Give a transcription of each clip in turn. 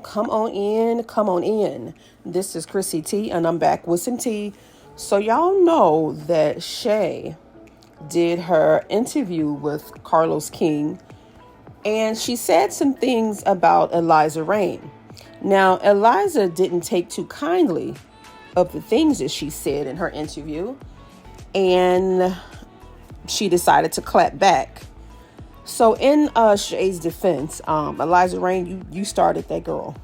come on in, come on in. This is Chrissy T, and I'm back with some tea. So y'all know that Shay did her interview with Carlos King, and she said some things about Eliza Reign. Now, Eliza didn't take too kindly of the things that she said in her interview, and she decided to clap back. So in Shay's defense, Eliza Reign, you started that girl.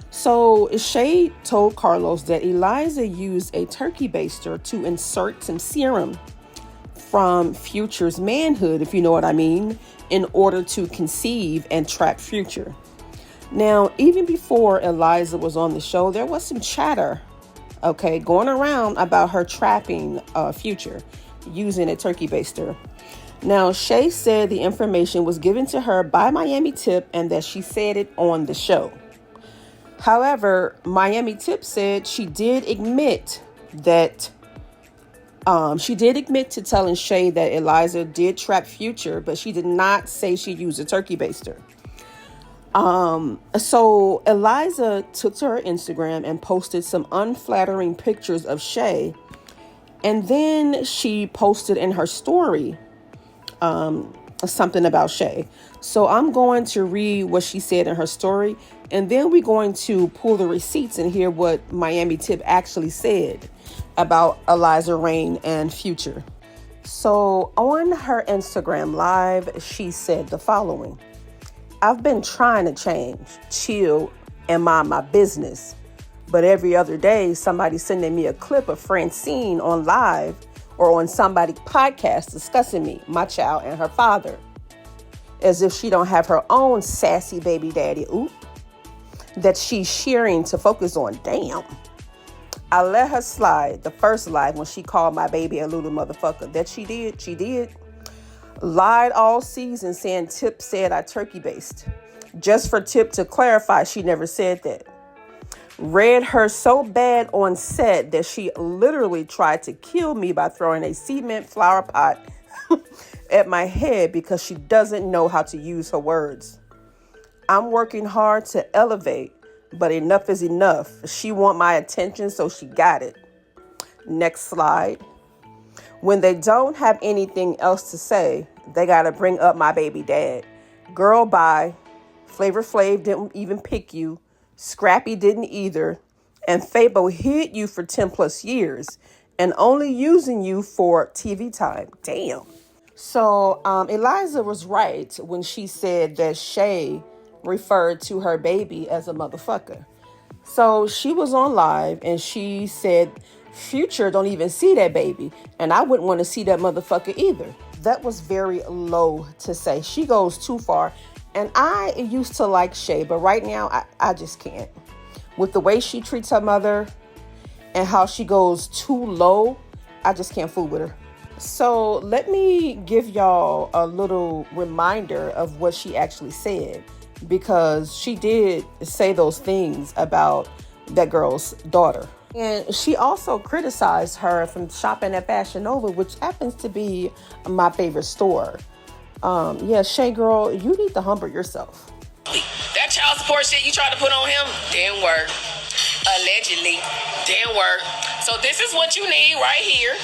So Shay told Carlos that Eliza used a turkey baster to insert some serum from Future's manhood, if you know what I mean, in order to conceive and trap Future. Now, even before Eliza was on the show, there was some chatter, going around about her trapping Future using a turkey baster. Now, Shay said the information was given to her by Miami Tip and that she said it on the show. However, Miami Tip said she did admit to telling Shay that Eliza did trap Future, but she did not say she used a turkey baster. So Eliza took to her Instagram and posted some unflattering pictures of Shay, and then she posted in her story something about Shay. So I'm going to read what she said in her story, and then we're going to pull the receipts and hear what Miami Tip actually said about Eliza Reign and Future. So on her Instagram live, she said the following: I've been trying to change, chill, and mind my business. But every other day, somebody's sending me a clip of Francine on live or on somebody's podcast discussing me, my child, and her father, as if she don't have her own sassy baby daddy, that she's sharing to focus on. Damn. I let her slide the first live when she called my baby a little motherfucker. That she did. Lied all season saying Tip said I turkey based. Just for Tip to clarify, she never said that. Read her so bad on set that she literally tried to kill me by throwing a cement flower pot at my head because she doesn't know how to use her words. I'm working hard to elevate, but enough is enough. She want my attention, so she got it. Next slide. When they don't have anything else to say, they got to bring up my baby dad. Girl, bye. Flavor Flav didn't even pick you. Scrappy didn't either. And Fabo hid you for 10 plus years and only using you for TV time. Damn. So Eliza was right when she said that Shay referred to her baby as a motherfucker. So she was on live and she said Future don't even see that baby, and I wouldn't want to see that motherfucker either. That was very low to say. She goes too far. And I used to like Shay, but right now I just can't. With the way she treats her mother and how she goes too low, I just can't fool with her. So let me give y'all a little reminder of what she actually said, because she did say those things about that girl's daughter. And she also criticized her from shopping at Fashion Nova, which happens to be my favorite store. Shay girl, you need to humble yourself. That child support shit you tried to put on him didn't work. Allegedly. Didn't work. So this is what you need right here.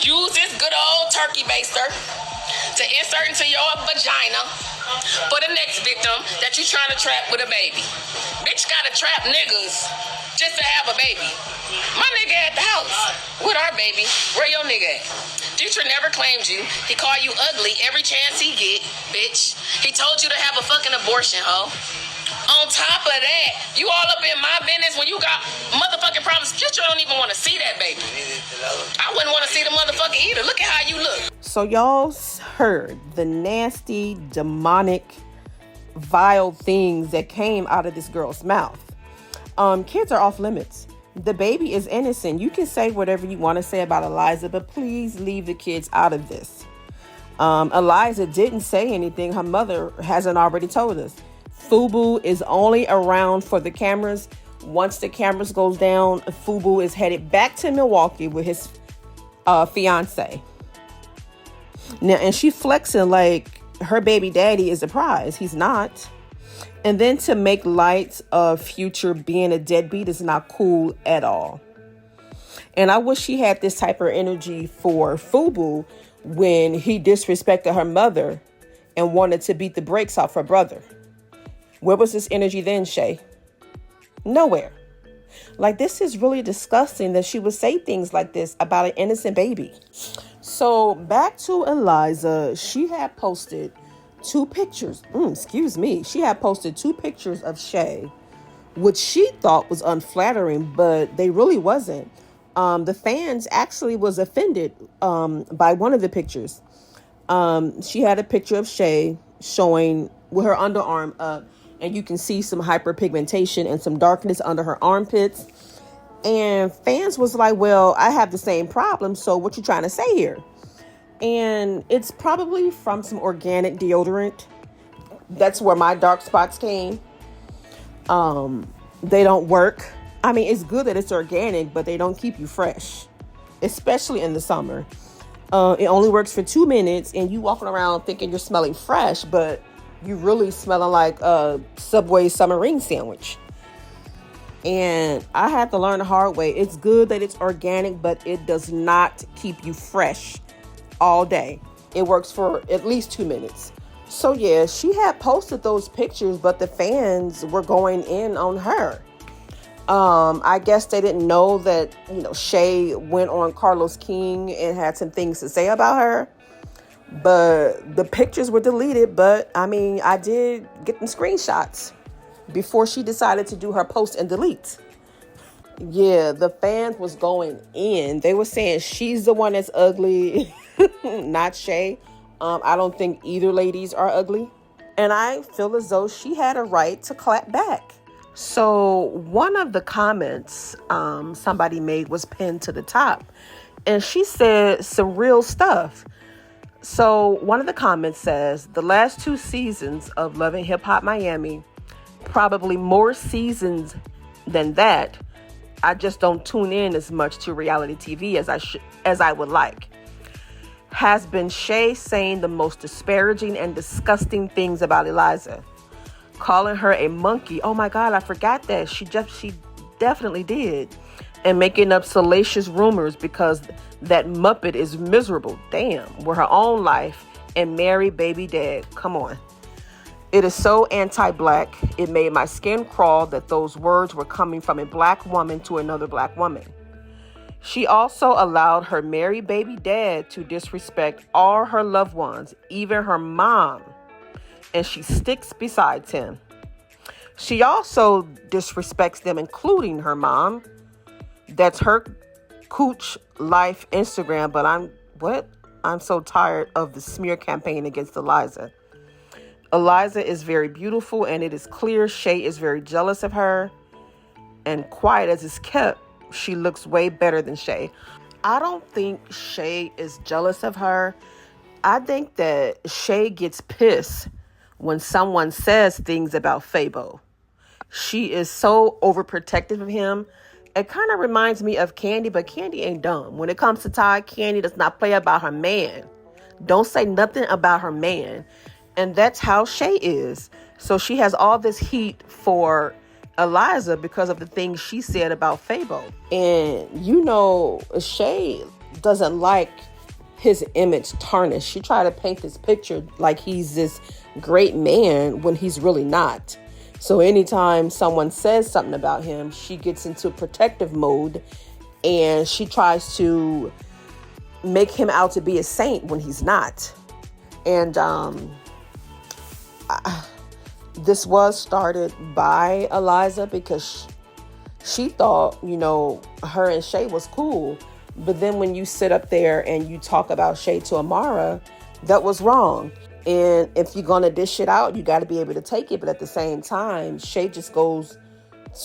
Use this good old turkey baster to insert into your vagina for the next victim that you trying to trap with a baby. Bitch gotta trap niggas just to have a baby. My nigga at the house with our baby. Where your nigga at? Future never claimed you. He called you ugly every chance he get, bitch. He told you to have a fucking abortion, ho. On top of that, you all up in my business when you got motherfucking problems. Future don't even want to see that baby. I wouldn't want to see the motherfucker either. Look at how you look. So y'all heard the nasty, demonic, vile things that came out of this girl's mouth. Kids are off limits. The baby is innocent. You can say whatever you want to say about Eliza, but please leave the kids out of this. Eliza didn't say anything her mother hasn't already told us. Fubu is only around for the cameras. Once the cameras goes down, Fubu is headed back to Milwaukee with his fiance. Now, and she flexing like her baby daddy is a prize. He's not. And then to make light of Future being a deadbeat is not cool at all. And I wish she had this type of energy for Fubu when he disrespected her mother and wanted to beat the brakes off her brother. Where was this energy then, Shay? Nowhere. Like, this is really disgusting that she would say things like this about an innocent baby. So back to Eliza. She had posted two pictures. She had posted two pictures of Shay, which she thought was unflattering, but they really wasn't. The fans actually was offended by one of the pictures. She had a picture of Shay showing with her underarm up, and you can see some hyperpigmentation and some darkness under her armpits. And fans was like, well, I have the same problem, so what you trying to say here? And it's probably from some organic deodorant. That's where my dark spots came. They don't work. I mean, it's good that it's organic, but they don't keep you fresh, especially in the summer. It only works for 2 minutes, and you walking around thinking you're smelling fresh, but you really smelling like a Subway submarine sandwich. And I had to learn the hard way. It's good that it's organic, but it does not keep you fresh all day. It works for at least 2 minutes. So yeah, she had posted those pictures, but the fans were going in on her. I guess they didn't know that, Shay went on Carlos King and had some things to say about her. But the pictures were deleted. But I mean, I did get them screenshots before she decided to do her post and delete. Yeah, the fans was going in. They were saying she's the one that's ugly, not Shay. I don't think either ladies are ugly. And I feel as though she had a right to clap back. So one of the comments somebody made was pinned to the top. And she said some real stuff. So one of the comments says, the last 2 seasons of Love and Hip Hop Miami, probably more seasons than that, I just don't tune in as much to reality TV as I would like, has been Shay saying the most disparaging and disgusting things about Eliza. Calling her a monkey. Oh my God, I forgot that. She definitely did. And making up salacious rumors because that Muppet is miserable. Damn. With her own life and marry baby dad. Come on. It is so anti-black. It made my skin crawl that those words were coming from a black woman to another black woman. She also allowed her married baby dad to disrespect all her loved ones, even her mom. And she sticks beside him. She also disrespects them, including her mom. That's her Cooch Life Instagram, but I'm so tired of the smear campaign against Eliza. Eliza is very beautiful, and it is clear Shay is very jealous of her. And quiet as it's kept, she looks way better than Shay. I don't think Shay is jealous of her. I think that Shay gets pissed when someone says things about Fabo. She is so overprotective of him. It kind of reminds me of Candy, but Candy ain't dumb. When it comes to Ty, Candy does not play about her man. Don't say nothing about her man. And that's how Shay is. So she has all this heat for Eliza because of the things she said about Fabo. And Shay doesn't like his image tarnished. She tried to paint this picture like he's this great man when he's really not. So anytime someone says something about him, she gets into protective mode and she tries to make him out to be a saint when he's not. And this was started by Eliza because she thought, her and Shay was cool. But then when you sit up there and you talk about Shay to Amara, that was wrong. And if you're going to dish it out, you got to be able to take it. But at the same time, Shay just goes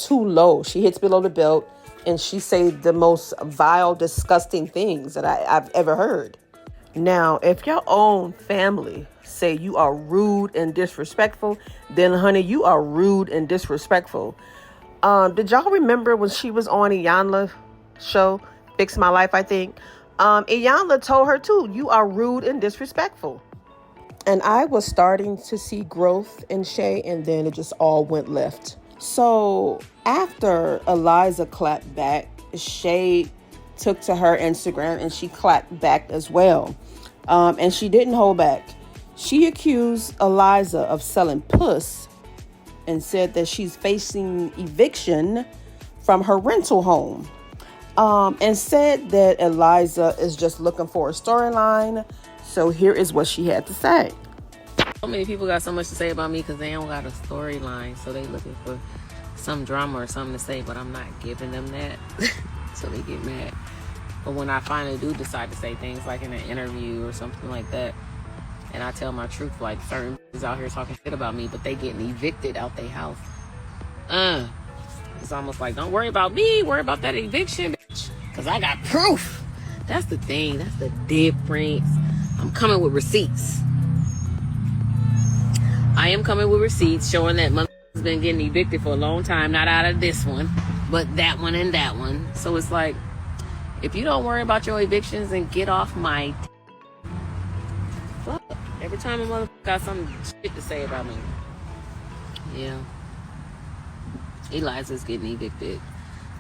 too low. She hits below the belt and she says the most vile, disgusting things that I've ever heard. Now, if your own family say you are rude and disrespectful, then honey, you are rude and disrespectful. Did y'all remember when she was on Iyanla's show, Fix My Life, I think? Iyanla told her too, you are rude and disrespectful. And I was starting to see growth in Shay, and then it just all went left. So after Eliza clapped back, Shay took to her Instagram and she clapped back as well. And she didn't hold back. She accused Eliza of selling puss and said that she's facing eviction from her rental home. And said that Eliza is just looking for a storyline. So here is what she had to say. So many people got so much to say about me because they don't got a storyline. So they looking for some drama or something to say, but I'm not giving them that. So they get mad. But when I finally do decide to say things like in an interview or something like that, and I tell my truth, like certain is out here talking shit about me, but they getting evicted out their house. It's almost like, don't worry about me, worry about that eviction, bitch. Because I got proof. That's the thing. That's the difference. I'm coming with receipts. I am coming with receipts showing that motherfucker's been getting evicted for a long time. Not out of this one, but that one and that one. So it's like, if you don't worry about your evictions and get off my fuck. Every time a motherfucker got some shit to say about me. Yeah. Eliza's getting evicted.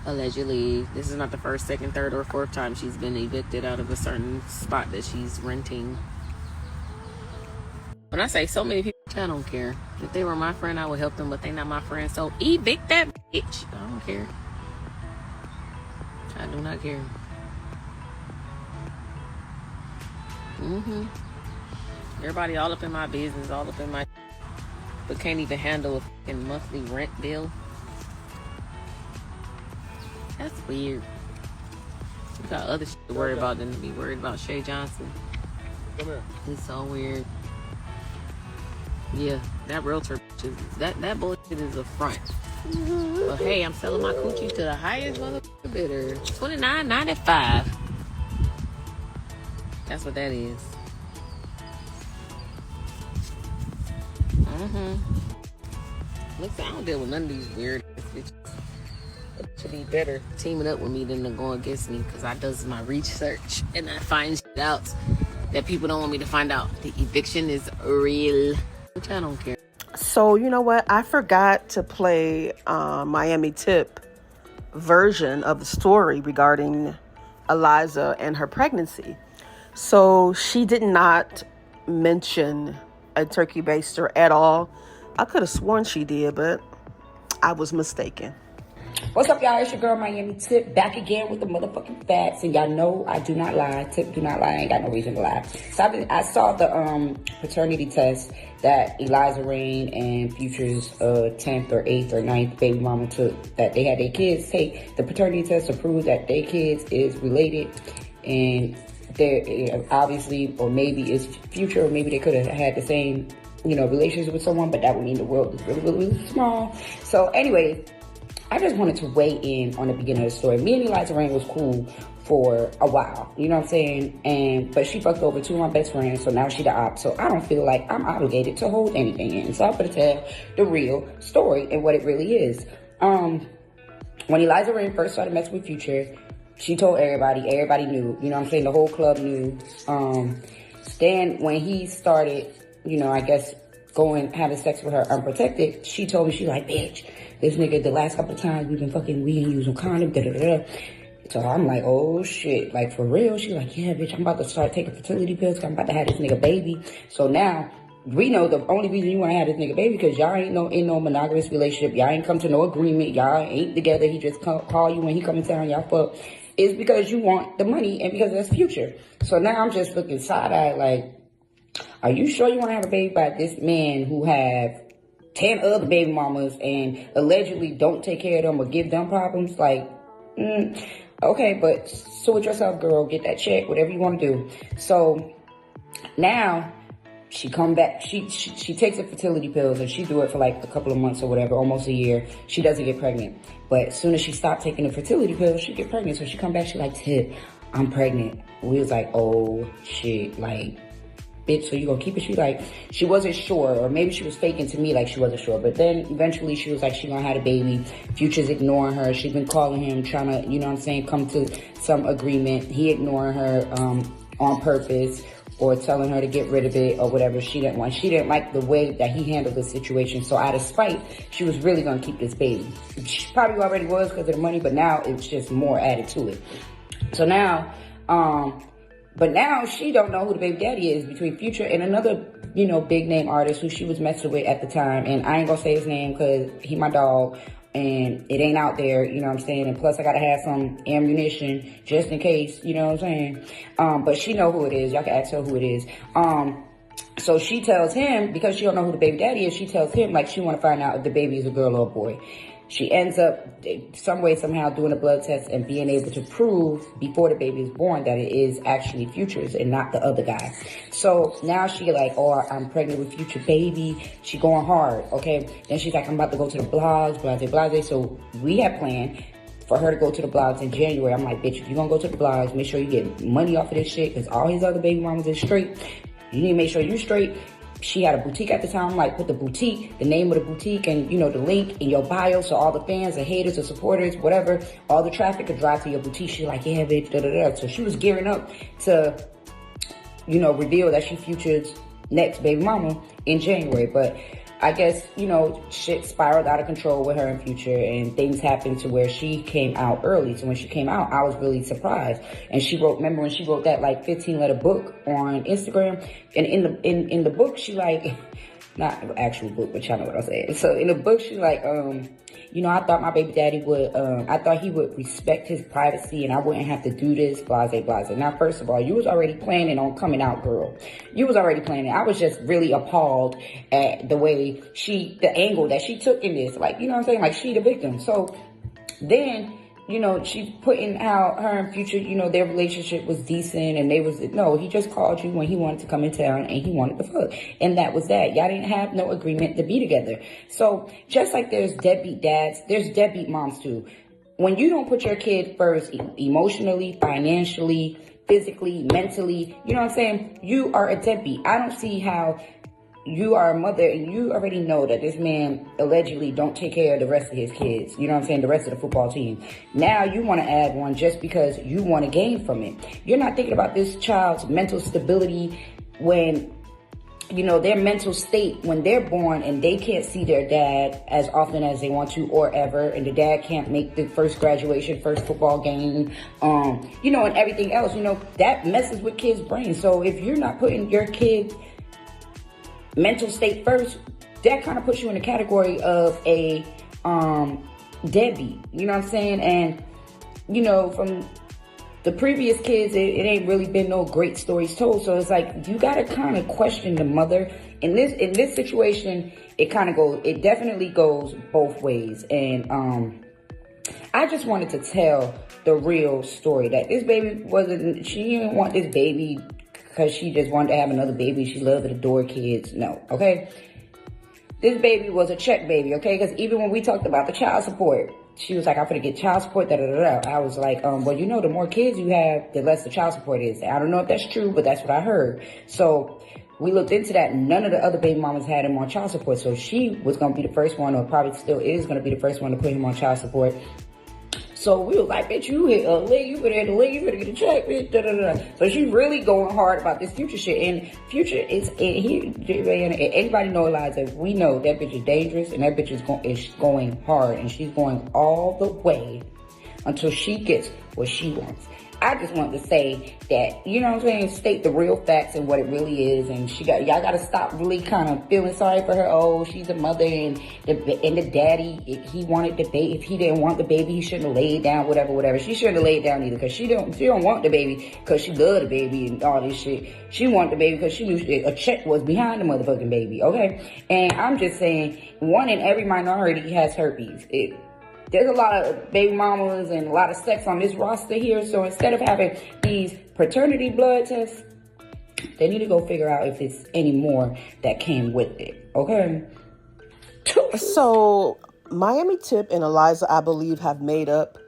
Allegedly. This is not the first, second, third, or fourth time she's been evicted out of a certain spot that she's renting. When I say so many people, I don't care. If they were my friend, I would help them, but they not my friend. So evict that bitch. I don't care. I do not care. Everybody all up in my business, all up in my, but can't even handle a fucking monthly rent bill. That's weird. You got other shit to worry about than to be worried about Shay Johnson. Come here. It's so weird. Yeah, that realtor is, that bullshit is a front. But hey, I'm selling my coochie to the highest motherfucker bidder. $29.95. That's what that is. Looks, I don't deal with none of these weird bitches. It should be better teaming up with me than to go against me, because I does my research and I find shit out that people don't want me to find out. The eviction is real, which I don't care. So you know what? I forgot to play Miami Tip version of the story regarding Eliza and her pregnancy. So she did not mention a turkey baster at all. I could have sworn she did, but I was mistaken. What's up, y'all? It's your girl, Miami Tip, back again with the motherfucking facts. And y'all know I do not lie. Tip do not lie. I ain't got no reason to lie. So I saw the paternity test that Eliza Reign and Future's 10th or 8th or 9th baby mama took, that they had their kids take the paternity test to prove that their kids is related. And they're obviously, or maybe it's Future, or maybe they could have had the same, relationship with someone, but that would mean the world is really, really, really small. So anyway, I just wanted to weigh in on the beginning of the story. Me and Eliza Reign was cool for a while, you know what I'm saying? But she fucked over two of my best friends, so now she the op. So I don't feel like I'm obligated to hold anything in. So I'm gonna tell the real story and what it really is. When Eliza Reign first started messing with Future, she told everybody. Everybody knew, you know what I'm saying? The whole club knew. Stan, when he started, I guess having sex with her unprotected, she told me, she like, bitch, this nigga, the last couple of times we ain't using condom, da-da-da-da. So I'm like, oh shit, like for real? She like, yeah, bitch, I'm about to start taking fertility pills, 'cause I'm about to have this nigga baby. So now, we know the only reason you want to have this nigga baby because y'all ain't in no monogamous relationship. Y'all ain't come to no agreement. Y'all ain't together. He just call you when he come in town. Y'all fuck. It's because you want the money and because that's Future. So now I'm just looking side-eyed like, are you sure you want to have a baby by this man who have 10 other baby mamas and allegedly don't take care of them or give them problems? Like, okay, but sort yourself, girl. Get that check, whatever you want to do. So now she come back. She takes the fertility pills and she do it for like a couple of months or whatever, almost a year. She doesn't get pregnant. But as soon as she stopped taking the fertility pills, she get pregnant. So she come back. She like, Tip, I'm pregnant. We was like, oh shit, like, bitch, so you gonna keep it? She wasn't sure, or maybe she was faking to me like she wasn't sure. But then eventually she was like, she gonna have a baby. Future's ignoring her. She's been calling him, trying to, come to some agreement. He ignoring her on purpose. or telling her to get rid of it or whatever. She didn't want. She didn't like the way that he handled the situation. So out of spite, she was really going to keep this baby. She probably already was because of the money, but now it's just more added to it. So now, but now she don't know who the baby daddy is between Future and another, big name artist who she was messing with at the time. And I ain't gonna say his name because he my dog. And it ain't out there, you know what I'm saying? And plus I gotta have some ammunition just in case, you know what I'm saying? But she know who it is. Y'all can ask her who it is. So she tells him, because she don't know who the baby daddy is, she tells him like she wanna find out if the baby is a girl or a boy. She ends up some way, somehow doing a blood test and being able to prove before the baby is born that it is actually Future's and not the other guy. So now she like, oh, I'm pregnant with Future baby. She going hard, okay? Then she's like, I'm about to go to the blogs, blase. So we had planned for her to go to the blogs in January. I'm like, bitch, if you're gonna go to the blogs, make sure you get money off of this shit because all his other baby mamas is straight. You need to make sure you're straight. She had a boutique at the time, like put the boutique, the name of the boutique and, the link in your bio so all the fans, the haters, the supporters, whatever, all the traffic could drive to your boutique. She's like, yeah, bitch, da-da-da. So she was gearing up to, reveal that she Future's next baby mama in January. But I guess, shit spiraled out of control with her and Future and things happened to where she came out early. So when she came out, I was really surprised. And she remember when she wrote that like 15-letter book on Instagram? And in the book, she like, not an actual book, but y'all know what I'm saying. So in the book, she like, I thought my baby daddy would, I thought he would respect his privacy and I wouldn't have to do this, blase. Now, first of all, you was already planning on coming out, girl. You was already planning. I was just really appalled at the way the angle that she took in this. Like, you know what I'm saying? Like, she the victim. So then, she's putting out her and Future, their relationship was decent and he just called you when he wanted to come in town and he wanted to fuck. And that was that. Y'all didn't have no agreement to be together. So just like there's deadbeat dads, there's deadbeat moms too. When you don't put your kid first emotionally, financially, physically, mentally, you know what I'm saying? You are a deadbeat. I don't see how you are a mother and you already know that this man allegedly don't take care of the rest of his kids. You know what I'm saying? The rest of the football team. Now you want to add one just because you want to gain from it. You're not thinking about this child's mental stability when, their mental state when they're born and they can't see their dad as often as they want to or ever. And the dad can't make the first graduation, first football game, and everything else, that messes with kids' brains. So if you're not putting your kids' mental state first, that kind of puts you in the category of a deadbeat. You know what I'm saying? And from the previous kids, it ain't really been no great stories told. So it's like you gotta kind of question the mother. In this situation, it definitely goes both ways. And I just wanted to tell the real story that this baby she didn't want this baby because she just wanted to have another baby. She loved and adored kids. No, okay? This baby was a check baby, okay? Because even when we talked about the child support, she was like, I'm going to get child support, da-da-da-da. I was like, well, the more kids you have, the less the child support is. I don't know if that's true, but that's what I heard. So we looked into that. None of the other baby mamas had him on child support. So she was going to be the first one, or probably still is going to be the first one to put him on child support. So we was like, bitch, you hit a lick, you better hit a lick, you better get a check, bitch, da-da-da. So she's really going hard about this Future shit. And Future is, anybody know Eliza, we know that bitch is dangerous and that bitch is going hard. And she's going all the way until she gets what she wants. I just want to say that, you know what I'm saying, state the real facts and what it really is. And y'all got to stop really kind of feeling sorry for her. Oh, she's a mother and the daddy, he wanted the baby. If he didn't want the baby, he shouldn't have laid down, whatever. She shouldn't have laid down either because she don't want the baby because she loved the baby and all this shit. She wanted the baby because she knew a check was behind the motherfucking baby, okay? And I'm just saying, one in every minority has herpes. There's a lot of baby mamas and a lot of sex on this roster here. So instead of having these paternity blood tests, they need to go figure out if it's any more that came with it. Okay? So Miami Tip and Eliza, I believe, have made up.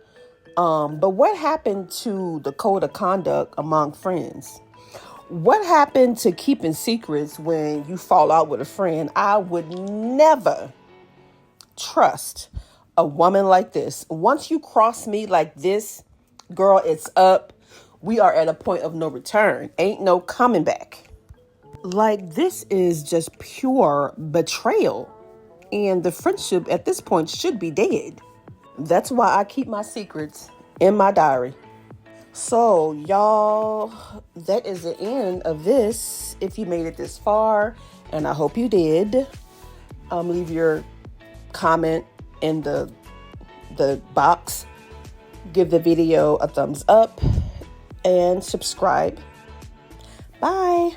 But what happened to the code of conduct among friends? What happened to keeping secrets when you fall out with a friend? I would never trust a woman like this. Once you cross me like this, girl, it's up. We are at a point of no return. Ain't no coming back. Like, this is just pure betrayal. And the friendship at this point should be dead. That's why I keep my secrets in my diary. So, y'all, that is the end of this. If you made it this far, and I hope you did, leave your comment in the box. Give the video a thumbs up and subscribe. Bye.